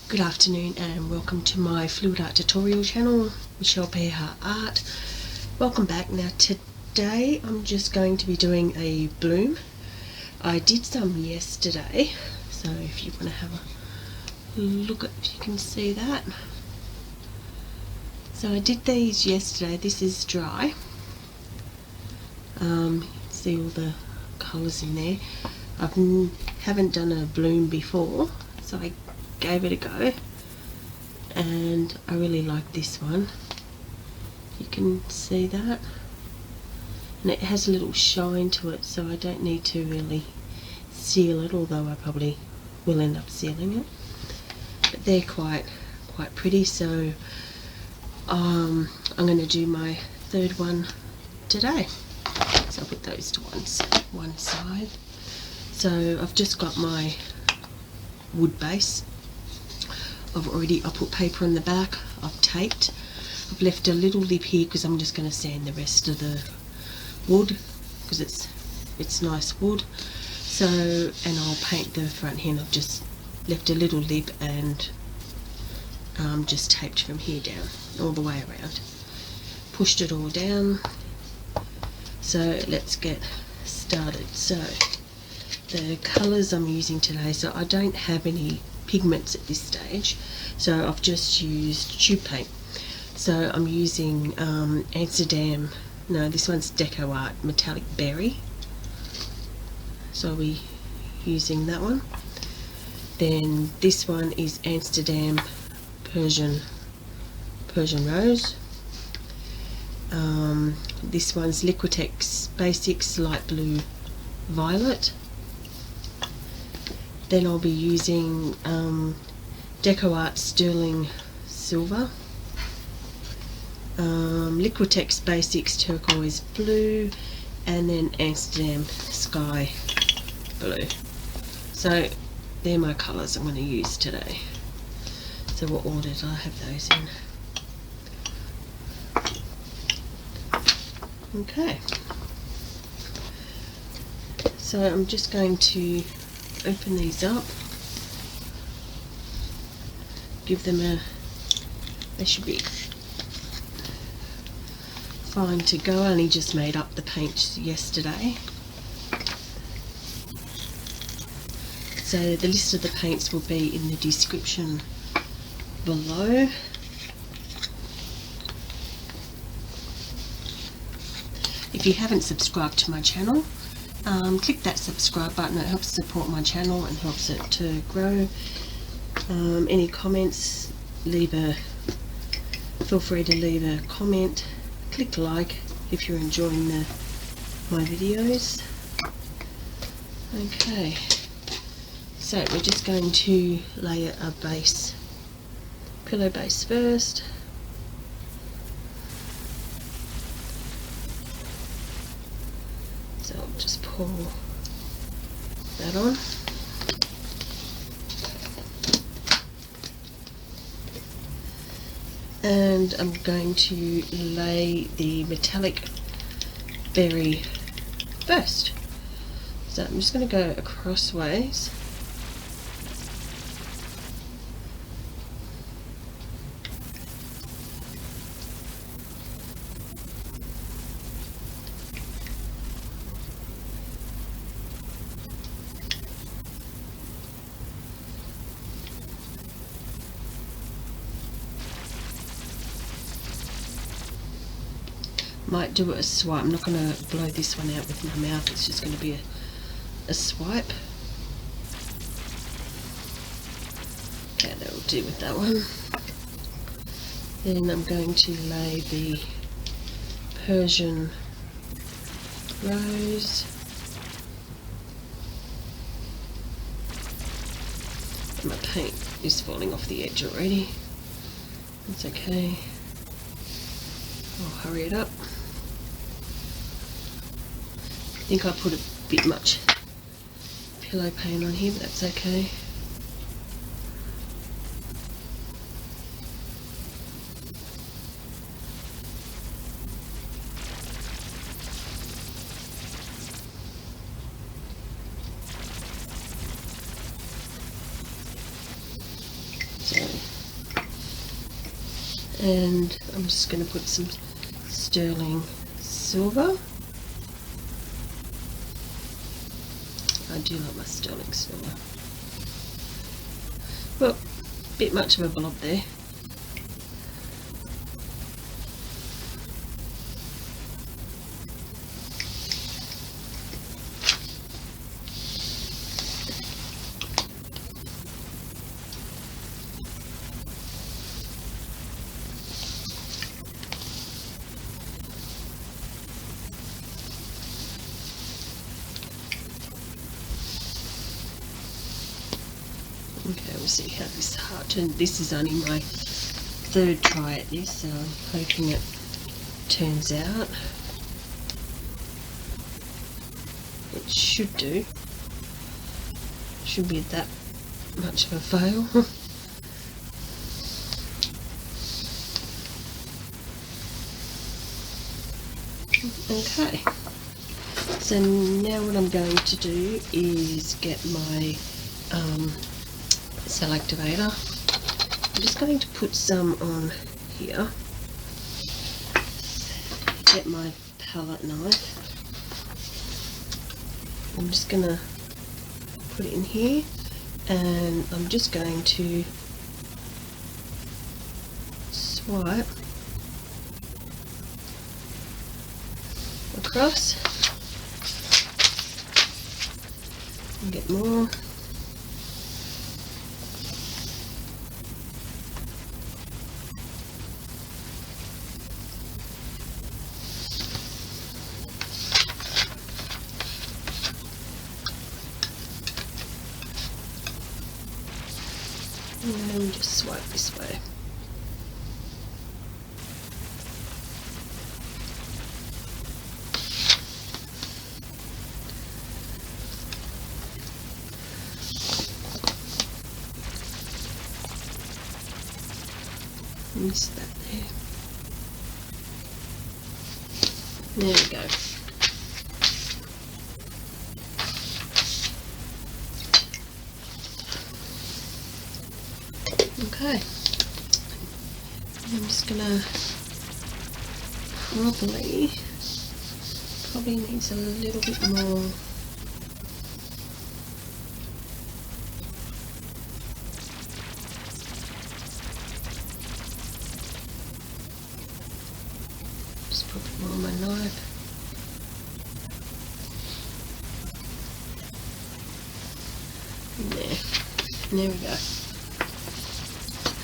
Good afternoon and welcome to my fluidart tutorial channel, Michelle Peha Art. Welcome back. Now today I'm just going to be doing a bloom. I did some yesterday, so if you want to have a look at, if you can see that. So I did these yesterday. This is dry. You can see all the colours in there. I haven't done a bloom before, so I gave it a go and I really like this one. You can see that, and it has a little shine to it, so I don't need to really seal it, although I probably will end up sealing it. But they're quite pretty, so I'm going to do my third one today. So I'll put those to one side. So I've just got my wood base. I put paper on the back, I've taped. I've left a little lip here because I'm just going to sand the rest of the wood because it's nice wood. So, and I'll paint the front here, and I've just left a little lip and just taped from here down all the way around. Pushed it all down. So let's get started. So the colours I'm using today, so I don't have any pigments at this stage, so I've just used tube paint. So I'm using Amsterdam, no, this one's DecoArt Metallic Berry, so I'll be using that one. Then this one is Amsterdam Persian Rose. This one's Liquitex Basics Light Blue Violet. Then I'll be using DecoArt Stirling Silver, Liquitex Basics Turquoise Blue, and then Amsterdam Sky Blue. So they're my colours I'm going to use today. So what order did I have those in? Okay. So I'm just going to open these up, give them they should be fine to go. I only just made up the paint yesterday. So the list of the paints will be in the description below. If you haven't subscribed to my channel, click that subscribe button. It helps support my channel and helps it to grow. Any comments, feel free to leave a comment. Click like if you're enjoying my videos. Okay, so we're just going to layer a base, pillow base first. So I'll just pour that on. And I'm going to lay the metallic berry first. So I'm just going to go acrossways. Might do it a swipe. I'm not going to blow this one out with my mouth, it's just going to be a swipe. Okay, that will do with that one. Then I'm going to lay the Persian rose. My paint is falling off the edge already. That's okay. I'll hurry it up. I think I put a bit much pillow paint on here, but that's okay. So and I'm just going to put some sterling silver. I do like my sterling silver. Well, a bit much of a blob there. Okay, we'll see how this heart turns. This is only my third try at this, so I'm hoping it turns out. It should do. Should be that much of a fail. Okay, so now what I'm going to do is get my cell activator. I'm just going to put some on here. Get my palette knife. I'm just going to put it in here, and I'm just going to swipe across and get more. And just swipe this way. Missed that there. There we go. Okay, I'm just gonna probably needs a little bit more. Just put more on my knife. There we go.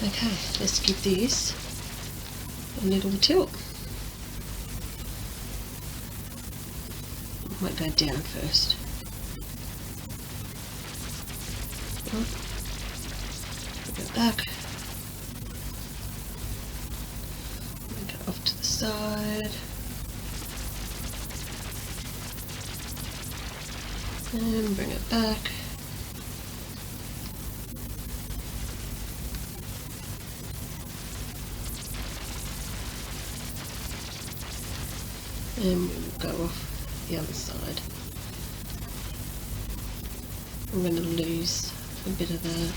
Okay, let's give this a little tilt. Might go down first. Go back. Go off to the side. And bring it back. And we will go off the other side. I'm going to lose a bit of that.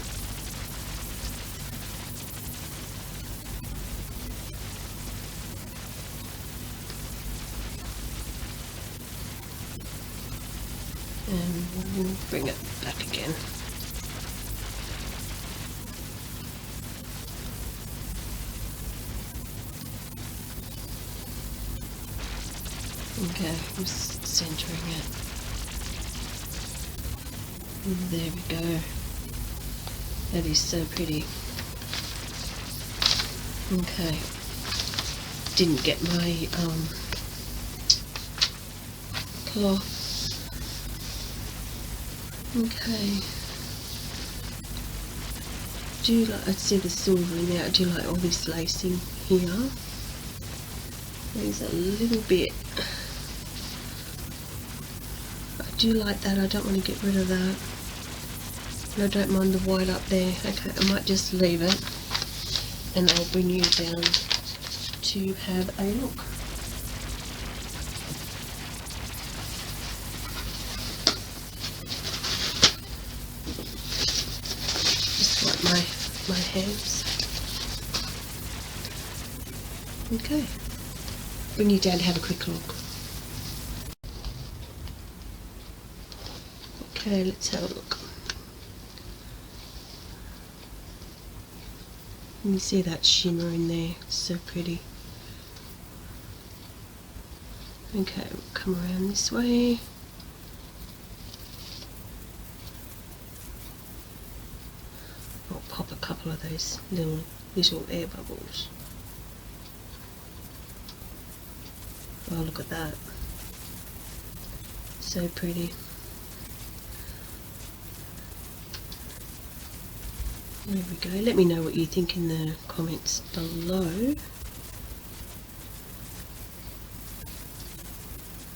And we'll bring it back again. Okay, I'm centering it. There we go. That is so pretty. Okay. Didn't get my cloth. Okay. I see the silver in there. I do like all this lacing here. There's a little bit. I do like that. I don't want to get rid of that. And I don't mind the white up there. Okay, I might just leave it, and I'll bring you down to have a look. Just wipe my hands. Okay, bring you down to have a quick look. Okay, let's have a look. Can you see that shimmer in there? It's so pretty. Okay, we'll come around this way. I'll pop a couple of those little air bubbles. Oh, look at that. So pretty. There we go. Let me know what you think in the comments below.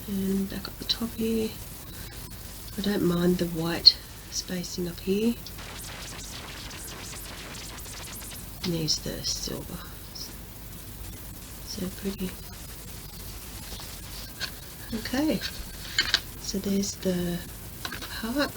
And back up the top here. I don't mind the white spacing up here. And there's the silver. So pretty. Okay, so there's the heart.